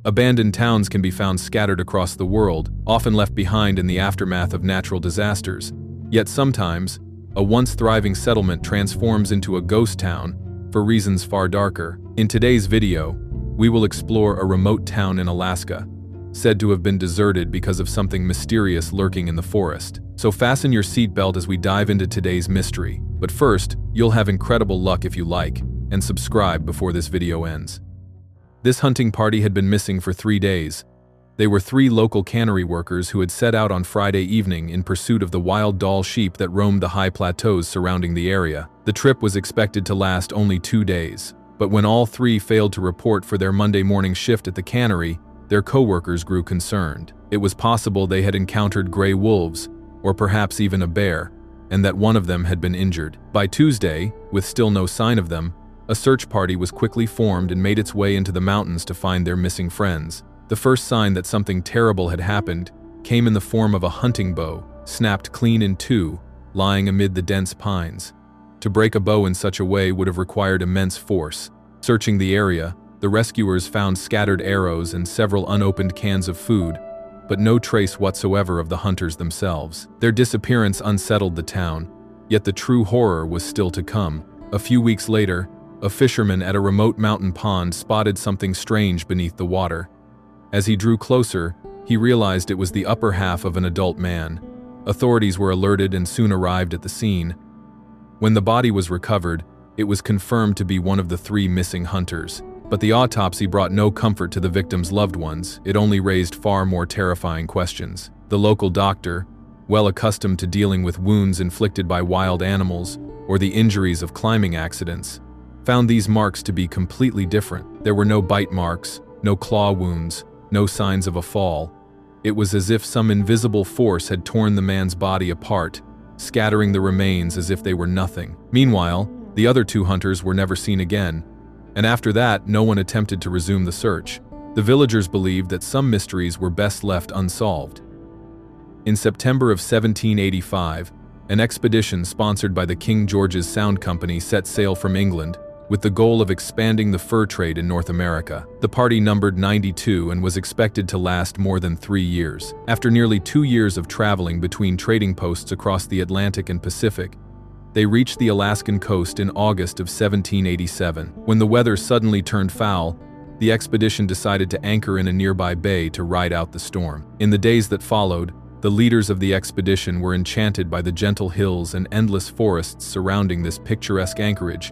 Abandoned towns can be found scattered across the world, often left behind in the aftermath of natural disasters. Yet sometimes, a once thriving settlement transforms into a ghost town for reasons far darker. In today's video, we will explore a remote town in Alaska, said to have been deserted because of something mysterious lurking in the forest. So fasten your seatbelt as we dive into today's mystery. But first, you'll have incredible luck if you like and subscribe before this video ends. This hunting party had been missing for 3 days. They were 3 local cannery workers who had set out on Friday evening in pursuit of the wild Dall sheep that roamed the high plateaus surrounding the area. The trip was expected to last only 2 days, but when all 3 failed to report for their Monday morning shift at the cannery, their co-workers grew concerned. It was possible they had encountered gray wolves, or perhaps even a bear, and that one of them had been injured. By Tuesday, with still no sign of them, a search party was quickly formed and made its way into the mountains to find their missing friends. The first sign that something terrible had happened came in the form of a hunting bow, snapped clean in 2, lying amid the dense pines. To break a bow in such a way would have required immense force. Searching the area, the rescuers found scattered arrows and several unopened cans of food, but no trace whatsoever of the hunters themselves. Their disappearance unsettled the town, yet the true horror was still to come. A few weeks later, a fisherman at a remote mountain pond spotted something strange beneath the water. As he drew closer, he realized it was the upper half of an adult man. Authorities were alerted and soon arrived at the scene. When the body was recovered, it was confirmed to be one of the 3 missing hunters. But the autopsy brought no comfort to the victim's loved ones. It only raised far more terrifying questions. The local doctor, well accustomed to dealing with wounds inflicted by wild animals or the injuries of climbing accidents, found these marks to be completely different. There were no bite marks, no claw wounds, no signs of a fall. It was as if some invisible force had torn the man's body apart, scattering the remains as if they were nothing. Meanwhile, the other 2 hunters were never seen again, and after that, no one attempted to resume the search. The villagers believed that some mysteries were best left unsolved. In September of 1785, an expedition sponsored by the King George's Sound Company set sail from England, with the goal of expanding the fur trade in North America. The party numbered 92 and was expected to last more than 3 years. After nearly 2 years of traveling between trading posts across the Atlantic and Pacific, they reached the Alaskan coast in August of 1787. When the weather suddenly turned foul, the expedition decided to anchor in a nearby bay to ride out the storm. In the days that followed, the leaders of the expedition were enchanted by the gentle hills and endless forests surrounding this picturesque anchorage,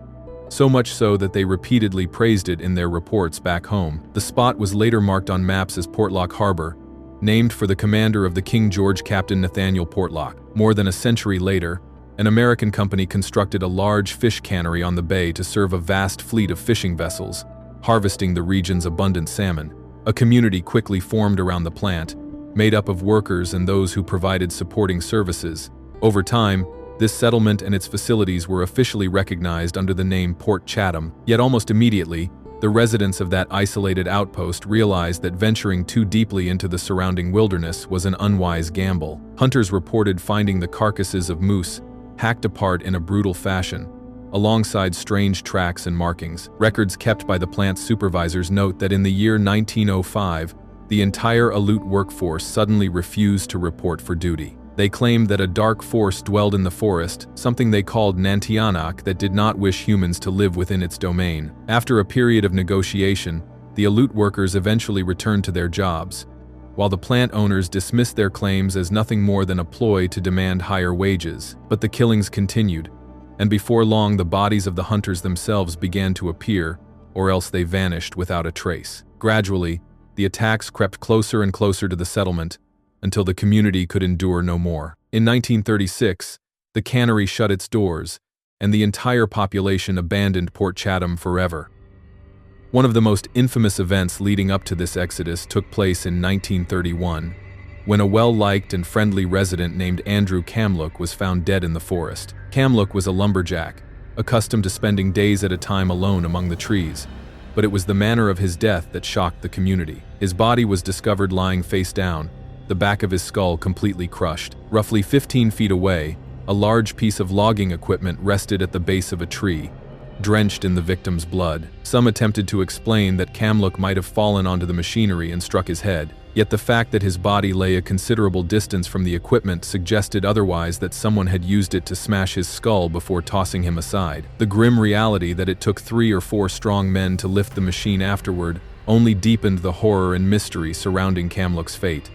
so much so that they repeatedly praised it in their reports back home. The spot was later marked on maps as Portlock Harbor, named for the commander of the King George, Captain Nathaniel Portlock. More than a century later, an American company constructed a large fish cannery on the bay to serve a vast fleet of fishing vessels, harvesting the region's abundant salmon. A community quickly formed around the plant, made up of workers and those who provided supporting services. Over time, this settlement and its facilities were officially recognized under the name Port Chatham, yet almost immediately, the residents of that isolated outpost realized that venturing too deeply into the surrounding wilderness was an unwise gamble. Hunters reported finding the carcasses of moose hacked apart in a brutal fashion, alongside strange tracks and markings. Records kept by the plant's supervisors note that in the year 1905, the entire Aleut workforce suddenly refused to report for duty. They claimed that a dark force dwelled in the forest, something they called Nantiinaq, that did not wish humans to live within its domain. After a period of negotiation, the Aleut workers eventually returned to their jobs, while the plant owners dismissed their claims as nothing more than a ploy to demand higher wages. But the killings continued, and before long the bodies of the hunters themselves began to appear, or else they vanished without a trace. Gradually, the attacks crept closer and closer to the settlement, until the community could endure no more. In 1936, the cannery shut its doors, and the entire population abandoned Port Chatham forever. One of the most infamous events leading up to this exodus took place in 1931, when a well-liked and friendly resident named Andrew Kamluk was found dead in the forest. Kamluk was a lumberjack, accustomed to spending days at a time alone among the trees, but it was the manner of his death that shocked the community. His body was discovered lying face down, the back of his skull completely crushed. Roughly 15 feet away, a large piece of logging equipment rested at the base of a tree, drenched in the victim's blood. Some attempted to explain that Kamluk might have fallen onto the machinery and struck his head, yet the fact that his body lay a considerable distance from the equipment suggested otherwise, that someone had used it to smash his skull before tossing him aside. The grim reality that it took 3 or 4 strong men to lift the machine afterward only deepened the horror and mystery surrounding Kamluk's fate.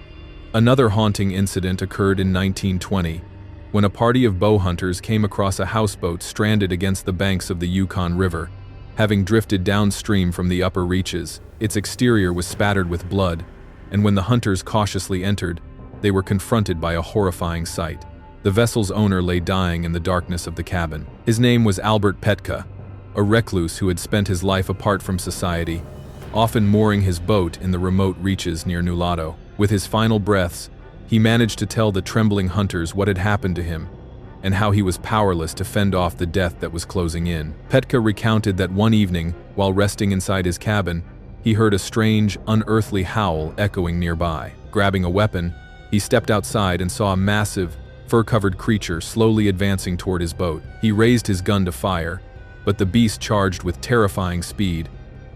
Another haunting incident occurred in 1920, when a party of bow hunters came across a houseboat stranded against the banks of the Yukon River. Having drifted downstream from the upper reaches, its exterior was spattered with blood, and when the hunters cautiously entered, they were confronted by a horrifying sight. The vessel's owner lay dying in the darkness of the cabin. His name was Albert Petka, a recluse who had spent his life apart from society, often mooring his boat in the remote reaches near Nulato. With his final breaths, he managed to tell the trembling hunters what had happened to him, and how he was powerless to fend off the death that was closing in. Petka recounted that one evening, while resting inside his cabin, he heard a strange, unearthly howl echoing nearby. Grabbing a weapon, he stepped outside and saw a massive, fur-covered creature slowly advancing toward his boat. He raised his gun to fire, but the beast charged with terrifying speed,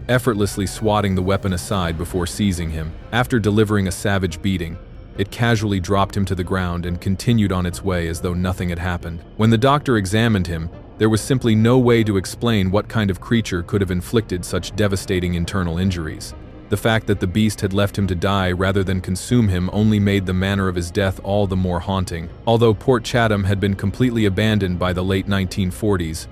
effortlessly swatting the weapon aside before seizing him. After delivering a savage beating, it casually dropped him to the ground and continued on its way as though nothing had happened. When the doctor examined him, there was simply no way to explain what kind of creature could have inflicted such devastating internal injuries. The fact that the beast had left him to die rather than consume him only made the manner of his death all the more haunting. Although Port Chatham had been completely abandoned by the late 1940s,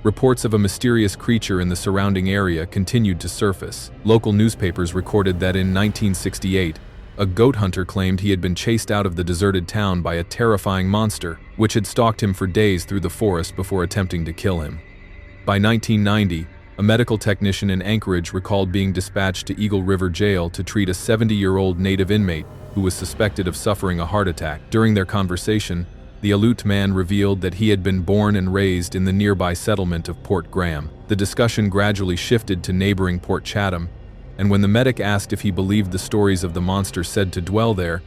reports of a mysterious creature in the surrounding area continued to surface. Local newspapers recorded that in 1968, a goat hunter claimed he had been chased out of the deserted town by a terrifying monster, which had stalked him for days through the forest before attempting to kill him. By 1990, a medical technician in Anchorage recalled being dispatched to Eagle River Jail to treat a 70-year-old native inmate who was suspected of suffering a heart attack. During their conversation, the Aleut man revealed that he had been born and raised in the nearby settlement of Port Graham. The discussion gradually shifted to neighboring Port Chatham, and when the medic asked if he believed the stories of the monster said to dwell there,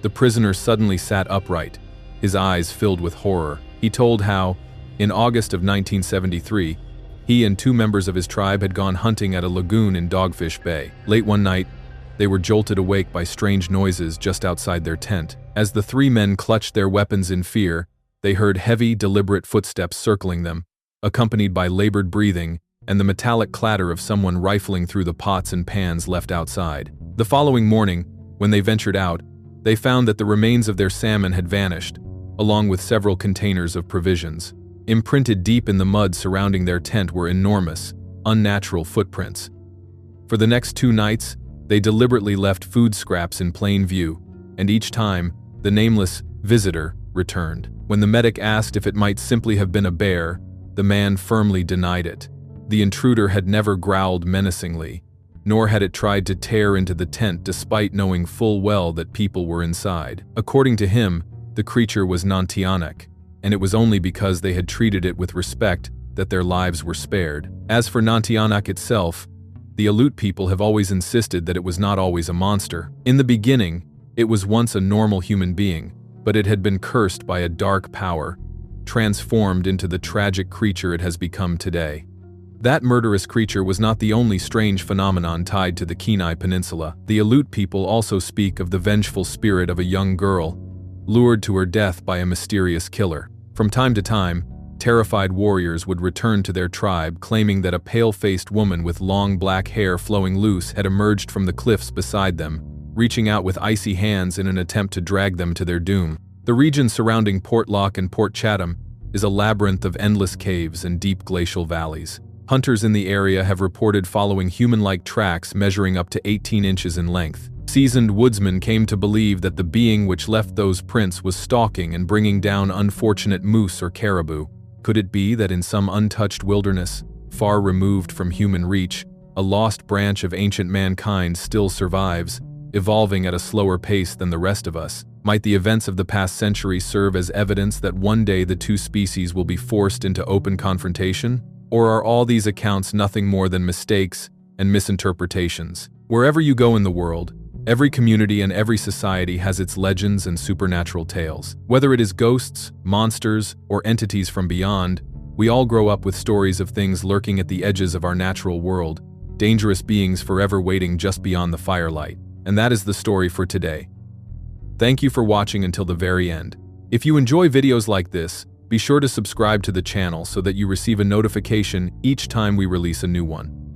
the prisoner suddenly sat upright, his eyes filled with horror. He told how, in August of 1973, he and 2 members of his tribe had gone hunting at a lagoon in Dogfish Bay. Late one night, they were jolted awake by strange noises just outside their tent. As the 3 men clutched their weapons in fear, they heard heavy, deliberate footsteps circling them, accompanied by labored breathing and the metallic clatter of someone rifling through the pots and pans left outside. The following morning, when they ventured out, they found that the remains of their salmon had vanished, along with several containers of provisions. Imprinted deep in the mud surrounding their tent were enormous, unnatural footprints. For the next 2 nights, they deliberately left food scraps in plain view, and each time, the nameless visitor returned. When the medic asked if it might simply have been a bear, the man firmly denied it. The intruder had never growled menacingly, nor had it tried to tear into the tent despite knowing full well that people were inside. According to him, the creature was Nantiinaq, and it was only because they had treated it with respect that their lives were spared. As for Nantiinaq itself, the Aleut people have always insisted that it was not always a monster. In the beginning, it was once a normal human being, but it had been cursed by a dark power, transformed into the tragic creature it has become today. That murderous creature was not the only strange phenomenon tied to the Kenai Peninsula. The Aleut people also speak of the vengeful spirit of a young girl, lured to her death by a mysterious killer. From time to time, terrified warriors would return to their tribe claiming that a pale-faced woman with long black hair flowing loose had emerged from the cliffs beside them, reaching out with icy hands in an attempt to drag them to their doom. The region surrounding Port Lock and Port Chatham is a labyrinth of endless caves and deep glacial valleys. Hunters in the area have reported following human-like tracks measuring up to 18 inches in length. Seasoned woodsmen came to believe that the being which left those prints was stalking and bringing down unfortunate moose or caribou. Could it be that in some untouched wilderness, far removed from human reach, a lost branch of ancient mankind still survives, evolving at a slower pace than the rest of us? Might the events of the past century serve as evidence that one day the 2 species will be forced into open confrontation? Or are all these accounts nothing more than mistakes and misinterpretations? Wherever you go in the world, every community and every society has its legends and supernatural tales. Whether it is ghosts, monsters, or entities from beyond, We all grow up with stories of things lurking at the edges of our natural world, dangerous beings forever waiting just beyond the firelight. And that is the story for today. Thank you for watching until the very end. If you enjoy videos like this, be sure to subscribe to the channel so that you receive a notification each time we release a new one.